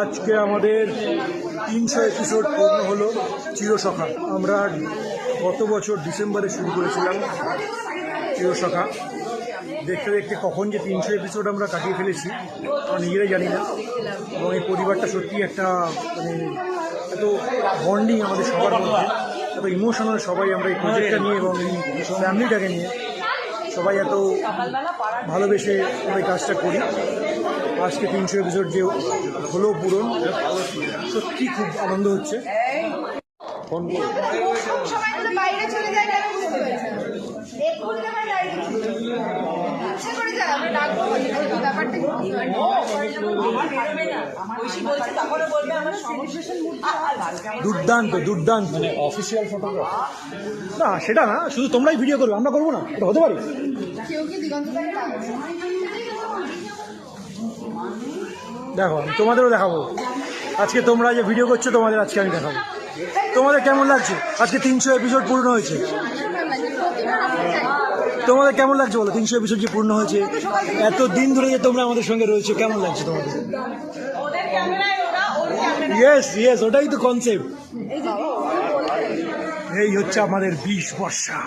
আজকে আমাদের 300 এপিসোড পূর্ণ হলো চিরসখা। আমরা গত বছর ডিসেম্বরে শুরু করেছিলাম চিরসখা। দেখতে দেখতে কখন যে 300 এপিসোড আমরা কাটিয়ে ফেলেছি আমরা নিজেরাই জানি না। এবং এই পরিবারটা সত্যি একটা মানে এত বন্ডিং আমাদের সবার মধ্যে, এত ইমোশনাল সবাই আমরা এই প্রজেক্টটা নিয়ে এবং এই ফ্যামিলিটাকে নিয়ে সবাই এত ভালোবেসে আমরা এই কাজটা করি। আজকে 300 এপিসোড যে হলো পূরণ, সত্যি খুব আনন্দ হচ্ছে। দুর্দান্ত দুর্দান্ত মানে অফিসিয়াল ফটোগ্রাফি না, সেটা না, শুধু তোমরাই ভিডিও করবে, আমরা করবো না, এটা হতে পারে। দেখো আমি তোমাদেরও দেখাবো আজকে, তোমরা যে ভিডিও করছো তোমাদের আজকে আমি দেখাবো। তোমাদের কেমন লাগছে? আজকে 300 এপিসোড পূর্ণ হয়েছে, তোমাদের কেমন লাগছে বলো? 300 এপিসোড যে পূর্ণ হয়েছে, এত দিন ধরে যে তোমরা আমাদের সঙ্গে রয়েছে, কেমন লাগছে তোমাদের? ইয়েস ইয়েস, ওটাই তো কনসেপ্ট। এই হচ্ছে আমাদের 20 বর্ষা।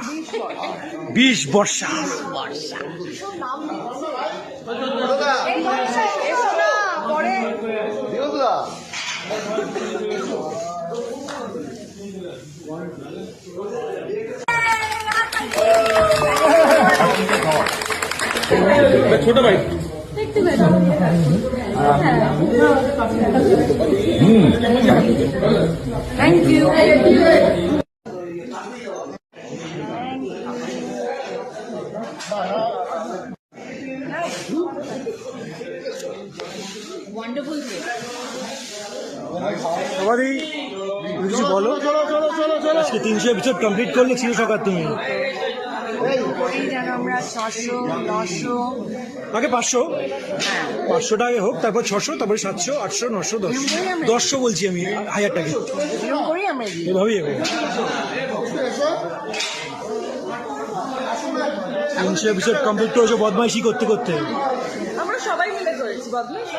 ছোট ভাই থ্যাংক ইউ। ওয়ান্ডারফুল। সবারই কিছু বলো। আজকে 300 এপিসোড কমপ্লিট করলে চিরসখা তুমি। আমরা 600, 900, আগে 500 টাকা হোক, তারপর 600, তারপরে 700, 800, 900, 1000 বলছি আমি, হাজারটাকে এভাবেই হবে। 300 এপিসোড কমপ্লিট করেছো বদমাইশি করতে করতে। আমরা সবাই মিলে করেছি বদমাইশি।